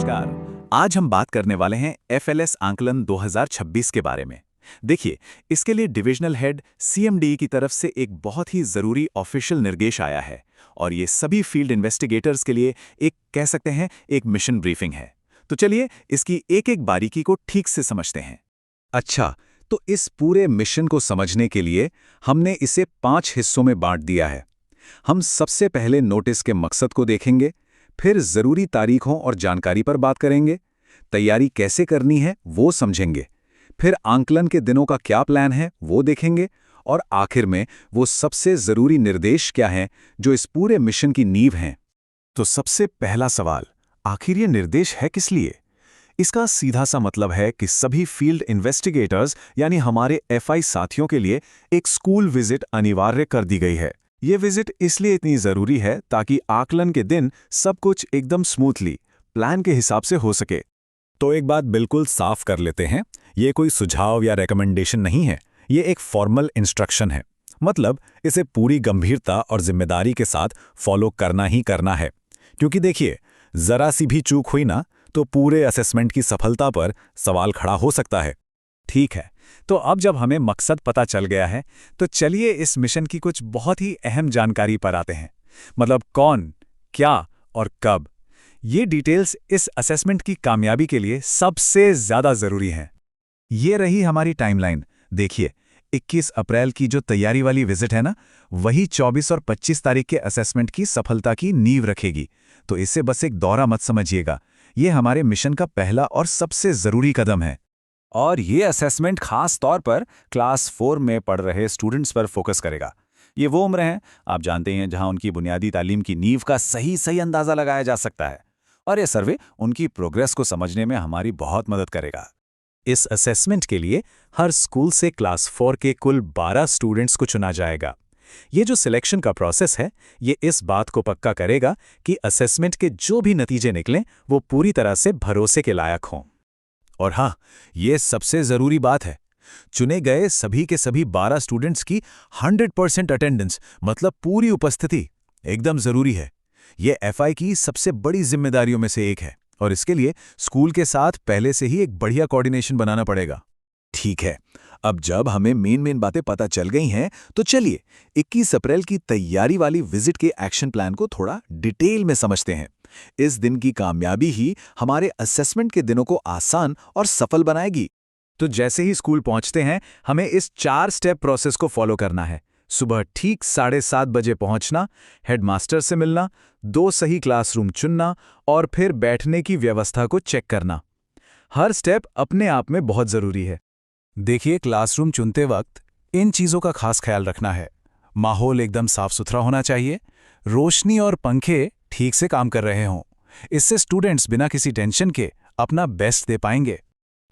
नमस्कार। आज हम बात करने वाले हैं एफएलएस आंकलन 2026 के बारे में। देखिए, इसके लिए डिविजनल हेड सीएमडी की तरफ से एक बहुत ही ज़रूरी ऑफिशियल निर्देश आया है और ये सभी फील्ड इन्वेस्टिगेटर्स के लिए एक कह सकते हैं एक मिशन ब्रीफिंग है। तो चलिए इसकी एक-एक बारीकी को ठीक से समझते हैं। अच्छा, तो इस पूरे मिशन को समझने के लिए हमने इसे 5 हिस्सों में बांट दिया है। हम सबसे पहले नोटिस के मकसद को देखेंगे, फिर ज़रूरी तारीखों और जानकारी पर बात करेंगे, तैयारी कैसे करनी है वो समझेंगे, फिर आंकलन के दिनों का क्या प्लान है वो देखेंगे और आखिर में वो सबसे ज़रूरी निर्देश क्या हैं जो इस पूरे मिशन की नींव हैं। तो सबसे पहला सवाल, आखिर ये निर्देश है किस लिए? इसका सीधा सा मतलब है कि सभी फील्ड इन्वेस्टिगेटर्स यानी हमारे एफआई साथियों के लिए एक स्कूल विजिट अनिवार्य कर दी गई है। ये विजिट इसलिए इतनी ज़रूरी है ताकि आकलन के दिन सब कुछ एकदम स्मूथली प्लान के हिसाब से हो सके। तो एक बात बिल्कुल साफ कर लेते हैं, ये कोई सुझाव या रिकमेंडेशन नहीं है, ये एक फॉर्मल इंस्ट्रक्शन है। मतलब इसे पूरी गंभीरता और जिम्मेदारी के साथ फॉलो करना ही करना है, क्योंकि देखिए, जरा सी भी चूक हुई ना तो पूरे असेसमेंट की सफलता पर सवाल खड़ा हो सकता है। ठीक है, तो अब जब हमें मकसद पता चल गया है तो चलिए इस मिशन की कुछ बहुत ही अहम जानकारी पर आते हैं। मतलब कौन, क्या और कब, ये डिटेल्स इस असेसमेंट की कामयाबी के लिए सबसे ज़्यादा ज़रूरी हैं। ये रही हमारी टाइमलाइन। देखिए, 21 अप्रैल की जो तैयारी वाली विजिट है ना, वही 24 और 25 तारीख के असेसमेंट की सफलता की नींव रखेगी। तो इसे बस एक दौरा मत समझिएगा, ये हमारे मिशन का पहला और सबसे ज़रूरी कदम है। और ये असेसमेंट खास तौर पर क्लास 4 में पढ़ रहे स्टूडेंट्स पर फोकस करेगा। ये वो उम्र है, आप जानते हैं, जहां उनकी बुनियादी तालीम की नींव का सही अंदाज़ा लगाया जा सकता है। और ये सर्वे उनकी प्रोग्रेस को समझने में हमारी बहुत मदद करेगा। इस असेसमेंट के लिए हर स्कूल से क्लास 4 के कुल 12 स्टूडेंट्स को चुना जाएगा। ये जो सिलेक्शन का प्रोसेस है, ये इस बात को पक्का करेगा कि असेसमेंट के जो भी नतीजे निकलें वो पूरी तरह से भरोसे के लायक हों। और हाँ, ये सबसे ज़रूरी बात है, चुने गए सभी के सभी 12 स्टूडेंट्स की 100% अटेंडेंस, मतलब पूरी उपस्थिति, एकदम ज़रूरी है। ये एफआई की सबसे बड़ी जिम्मेदारियों में से एक है और इसके लिए स्कूल के साथ पहले से ही एक बढ़िया कोऑर्डिनेशन बनाना पड़ेगा। ठीक है, अब जब हमें मेन बातें पता चल गई हैं, तो चलिए 21 अप्रैल की तैयारी वाली विजिट के एक्शन प्लान को थोड़ा डिटेल में समझते हैं। इस दिन की कामयाबी ही हमारे असेसमेंट के दिनों को आसान और सफल बनाएगी। तो जैसे ही स्कूल पहुंचते हैं, हमें इस 4 स्टेप प्रोसेस को फॉलो करना है। सुबह ठीक 7:30 बजे पहुंचना, हेडमास्टर से मिलना, 2 सही क्लासरूम चुनना और फिर बैठने की व्यवस्था को चेक करना। हर स्टेप अपने आप में बहुत ज़रूरी है। देखिए, क्लासरूम चुनते वक्त इन चीज़ों का खास ख्याल रखना है। माहौल एकदम साफ सुथरा होना चाहिए, रोशनी और पंखे ठीक से काम कर रहे हों। इससे स्टूडेंट्स बिना किसी टेंशन के अपना बेस्ट दे पाएंगे।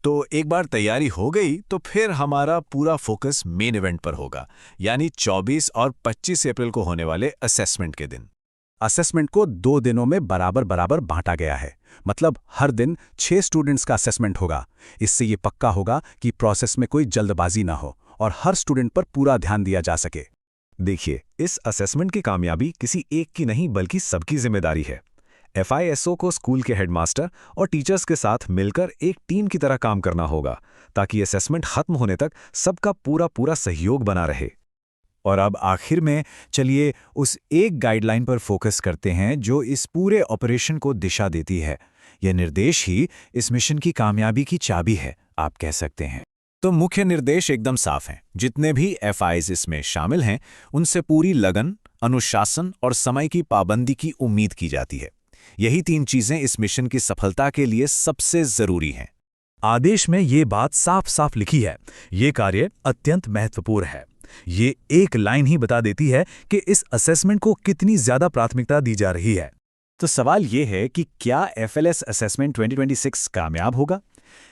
तो एक बार तैयारी हो गई तो फिर हमारा पूरा फोकस मेन इवेंट पर होगा, यानी 24 और 25 अप्रैल को होने वाले असेसमेंट के दिन। असेसमेंट को 2 दिनों में बराबर बांटा गया है। मतलब हर दिन 6 स्टूडेंट्स का असेसमेंट होगा। इससे ये पक्का होगा कि प्रोसेस में कोई जल्दबाजी ना हो और हर स्टूडेंट पर पूरा ध्यान दिया जा सके। देखिए, इस असेसमेंट की कामयाबी किसी एक की नहीं बल्कि सबकी जिम्मेदारी है। एफआईएसओ को स्कूल के हेडमास्टर और टीचर्स के साथ मिलकर एक टीम की तरह काम करना होगा ताकि असेसमेंट खत्म होने तक सबका पूरा सहयोग बना रहे। और अब आखिर में चलिए उस एक गाइडलाइन पर फोकस करते हैं जो इस पूरे ऑपरेशन को दिशा देती है। यह निर्देश ही इस मिशन की कामयाबी की चाबी है, आप कह सकते हैं। तो मुख्य निर्देश एकदम साफ हैं। जितने भी एफआईज इसमें शामिल हैं, उनसे पूरी लगन, अनुशासन और समय की पाबंदी की उम्मीद की जाती है। यही 3 चीजें इस मिशन की सफलता के लिए सबसे जरूरी हैं। आदेश में ये बात साफ लिखी है, ये कार्य अत्यंत महत्वपूर्ण है। ये एक लाइन ही बता देती है कि इस असेसमेंट को कितनी ज्यादा प्राथमिकता दी जा रही है। तो सवाल ये है कि क्या एफएलएस असेसमेंट 2026 कामयाब होगा?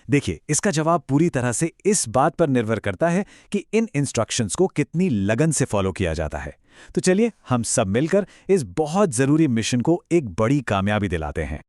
देखिए, इसका जवाब पूरी तरह से इस बात पर निर्भर करता है कि इन इंस्ट्रक्शंस को कितनी लगन से फॉलो किया जाता है। तो चलिए हम सब मिलकर इस बहुत जरूरी मिशन को एक बड़ी कामयाबी दिलाते हैं।